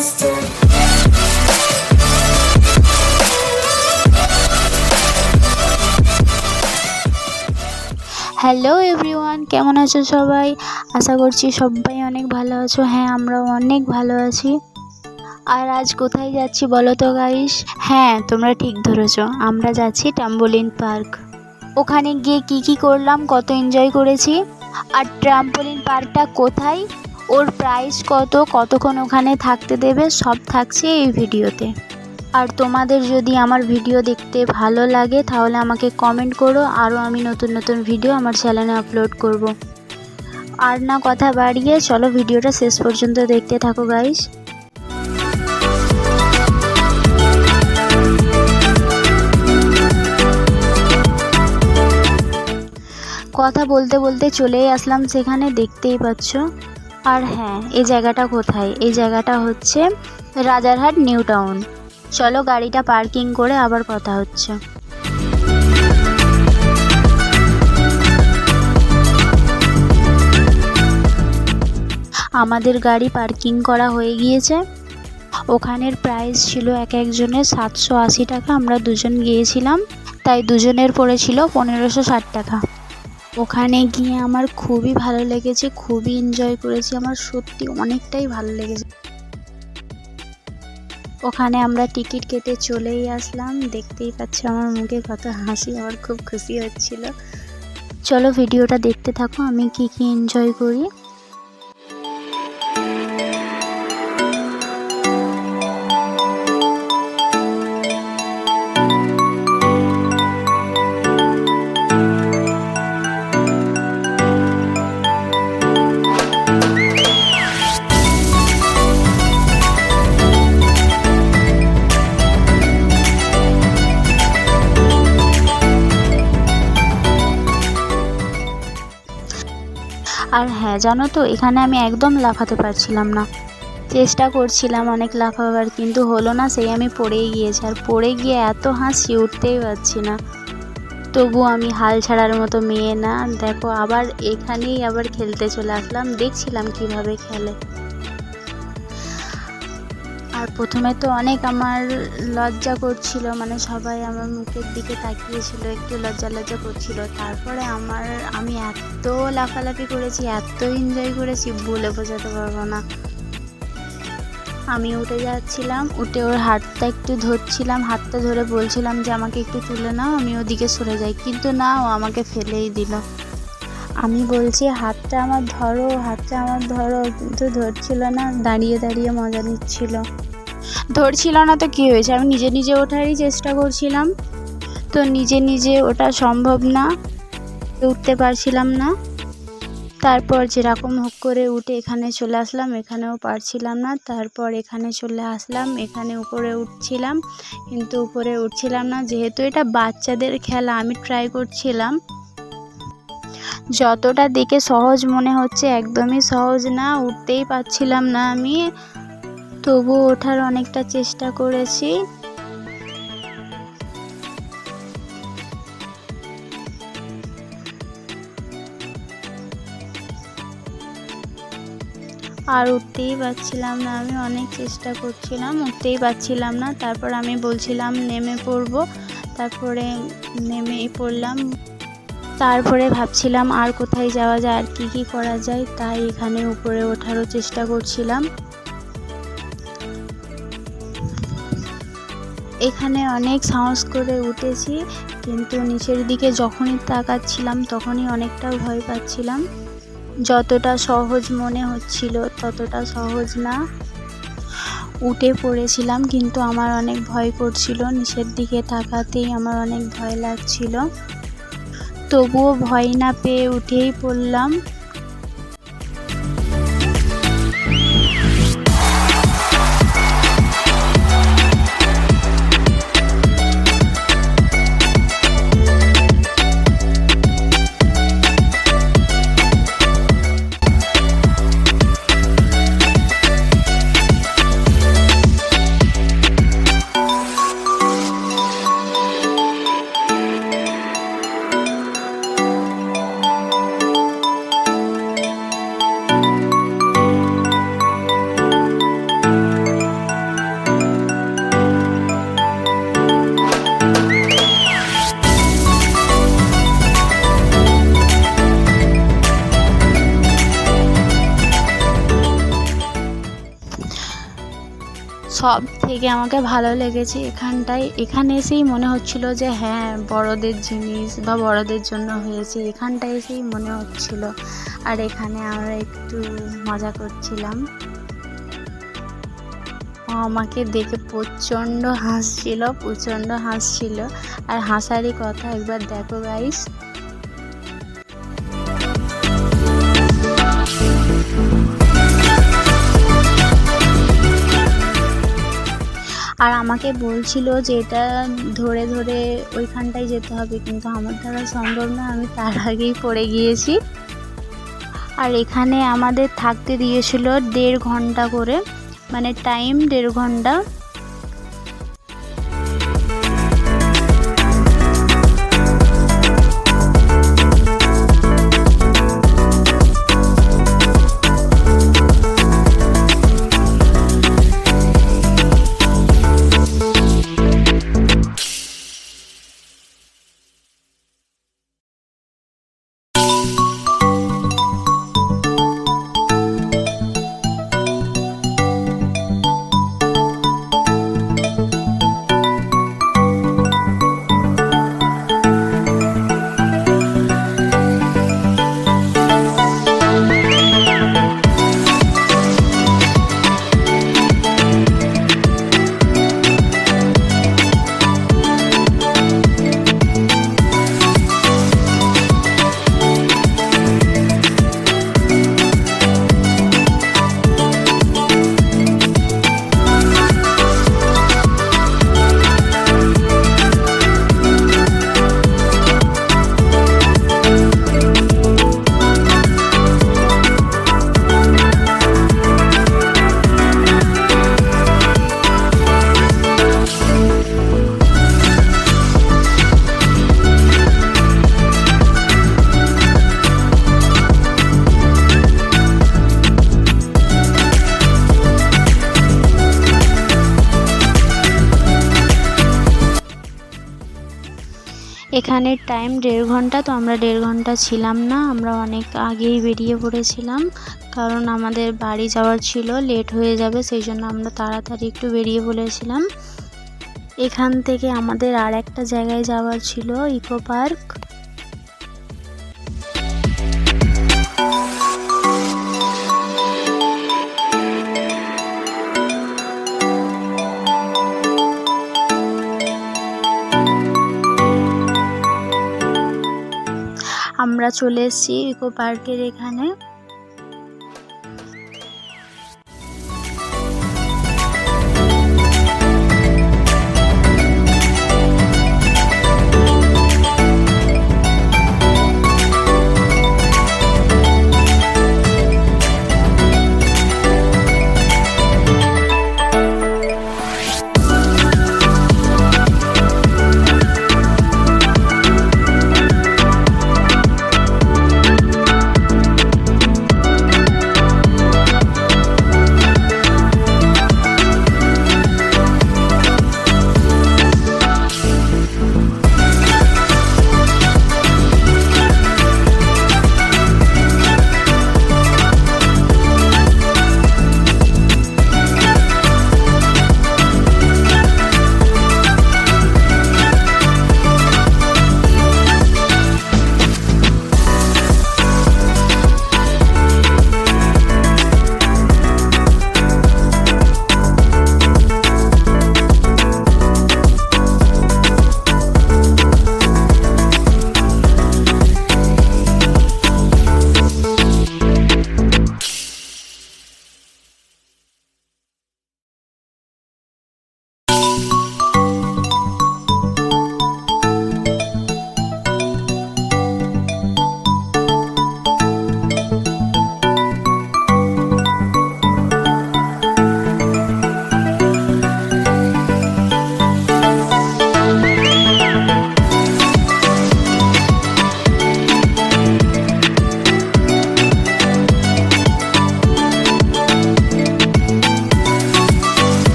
faster. Hello everyone, কেমন আছো সবাই? আশা করছি সবাই অনেক ভালো আছো। হ্যাঁ, আমরাও অনেক ভালো আছি। আর আজ কোথায় যাচ্ছি বলো তো গাইস? হ্যাঁ, তোমরা ঠিক ধরেছো, আমরা যাচ্ছি ট্রাম্পোলিন পার্ক। ওখানে গিয়ে কি করলাম, কত এনজয় করেছি। আর ট্রাম্পোলিন পার্কটা কোথায়, ওর প্রাইস কত, কতক্ষণ ওখানে থাকতে দেবে, সব থাকছে এই ভিডিওতে। আর তোমাদের যদি আমার ভিডিও দেখতে ভালো লাগে তাহলে আমাকে কমেন্ট করো, আরও আমি নতুন নতুন ভিডিও আমার চ্যানেলে আপলোড করব। আর না কথা বাড়িয়ে চলো ভিডিওটা শেষ পর্যন্ত দেখতে থাকো গাইস। কথা বলতে বলতে চলেই আসলাম সেখানে, দেখতেই পাচ্ছ। আর হ্যাঁ, এই জায়গাটা কোথায়? এই জায়গাটা হচ্ছে রাজারহাট নিউ টাউন। চলো গাড়িটা পার্কিং করে আবার কথা হচ্ছে। আমাদের গাড়ি পার্কিং করা হয়ে গিয়েছে। ওখানের প্রাইস ছিল এক একজনের 780 টাকা। আমরা দুজন গিয়েছিলাম, তাই দুজনের পড়েছিল 1560 টাকা। ওখানে গিয়ে আমার খুবই ভালো লেগেছে, খুবই এনজয় করেছি, আমার সত্যি অনেকটাই ভালো লেগেছে। ওখানে আমরা টিকিট কেটে চলেই আসলাম। দেখতেই পাচ্ছ আমার মুখে কত হাসি, আমার খুব খুশি হচ্ছিল। চলো ভিডিওটা দেখতে থাকো, আমি কি এনজয় করি। আর হ্যাঁ, জানো তো এখানে আমি একদম লাফাতে পারছিলাম না। চেষ্টা করছিলাম অনেক লাফাবার, কিন্তু হলো না, সেই আমি পড়েই গিয়েছি। আর পড়ে গিয়ে এত হাসি, উঠতেই পারছি না। তবু আমি হাল ছাড়ার মতো মেয়ে না। দেখো আবার এখানেই আবার খেলতে চলে আসলাম, দেখছিলাম কিভাবে খেলে। আর প্রথমে তো অনেক আমার লজ্জা করছিল, মানে সবাই আমার মুখের দিকে তাকিয়েছিল, একটু লজ্জা লজ্জা করছিল। তারপরে আমি এত লাফালাফি করেছি, এত এনজয় করেছি, বলে বোঝাতে পারবো না। আমি উঠে যাচ্ছিলাম, উঠে ওর হাতটা একটু ধরছিলাম, হাতটা ধরে বলছিলাম যে আমাকে একটু তুলে নাও, আমি ওদিকে সরে যাই, কিন্তু না, ও আমাকে ফেলেই দিল। আমি বলছি হাতটা আমার ধরো, হাতটা আমার ধরো, কিন্তু ধরছিল না, দাঁড়িয়ে দাঁড়িয়ে মজা নিচ্ছিল। ধরছিল না তো কী হয়েছে, আমি নিজে নিজে ওঠারই চেষ্টা করছিলাম, তো নিজে নিজে ওটা সম্ভব না, উঠতে পারছিলাম না। তারপর যেরকম হোক করে উঠে এখানে চলে আসলাম, এখানেও পারছিলাম না। তারপর এখানে চলে আসলাম, এখানে উপরে উঠছিলাম, কিন্তু উপরে উঠছিলাম না, যেহেতু এটা বাচ্চাদের খেলা। আমি ট্রাই করছিলাম, যতটা দেখে সহজ মনে হচ্ছে একদমই সহজ না, উঠতেই পারছিলাম না আমি। তবু ওঠার অনেকটা চেষ্টা করেছি। আর উঠতেই পারছিলাম না, আমি অনেক চেষ্টা করছিলাম, উঠতেই পারছিলাম না। তারপর আমি বলছিলাম নেমে পড়ব, তারপরে নেমেই পড়লাম। তারপরে ভাবছিলাম আর কোথায় যাওয়া যায়, আর কি করা যায়, তাই এখানে উপরে ওঠারও চেষ্টা করছিলাম। এখানে অনেক সাহস করে উঠেছি, কিন্তু নিচের দিকে যখনই তাকাচ্ছিলাম তখনই অনেকটা ভয় পাচ্ছিলাম। যতটা সহজ মনে হচ্ছিল ততটা সহজ না। উঠে পড়েছিলাম, কিন্তু আমার অনেক ভয় করছিল, নিচের দিকে তাকাতেই আমার অনেক ভয় লাগছিল। তবুও ভয় না পেয়ে উঠেই পড়লাম। সব থেকে আমাকে ভালো লেগেছে এখানে এসেই মনে হচ্ছিল যে হ্যাঁ বড়দের জিনিস বা বড়দের জন্য হয়েছে, এখানটায় এসেই মনে হচ্ছিল। আর এখানে আমরা একটু মজা করছিলাম। ও আমাকে দেখে প্রচণ্ড হাসছিল। আর হাসারই কথা, একবার দেখো গাইস। আর আমাকে বলছিল যে এটা ধরে ধরে ওইখানটায় যেতে হবে, কিন্তু আমার দ্বারা সম্ভব না, আমি তার আগেই পড়ে গিয়েছি। আর এখানে আমাদের থাকতে দিয়েছিল 1.5 ঘন্টা করে, মানে টাইম 1.5 ঘন্টা। এখানে টাইম 1.5 ঘন্টা, তো আমরা 1.5 ঘন্টা ছিলাম না, আমরা অনেক আগেই বেরিয়ে পড়েছিলাম, কারণ আমাদের বাড়ি যাওয়ার ছিল, লেট হয়ে যাবে, সেই জন্য আমরা তাড়াতাড়ি একটু বেরিয়ে পড়েছিলাম। এখান থেকে আমাদের আর একটা জায়গায় যাওয়ার ছিল, ইকো পার্ক। আমরা চলে এসেছি ইকো পার্কের এখানে।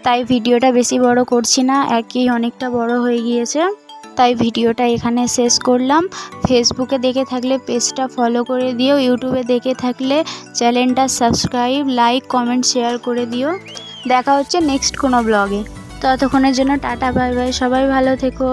তাই ভিডিওটা বেশি বড় করছি না, একই অনেকটা বড় হয়ে গিয়েছে। তাই ভিডিওটা এখানে শেষ করলাম। ফেসবুকে দেখে থাকলে পেজটা ফলো করে দিও, ইউটিউবে দেখে থাকলে চ্যানেলটা সাবস্ক্রাইব, লাইক, কমেন্ট, শেয়ার করে দিও। দেখা হচ্ছে নেক্সট কোনো ব্লগে। ততক্ষণের জন্য টাটা, বাই বাই, সবাই ভালো থেকো।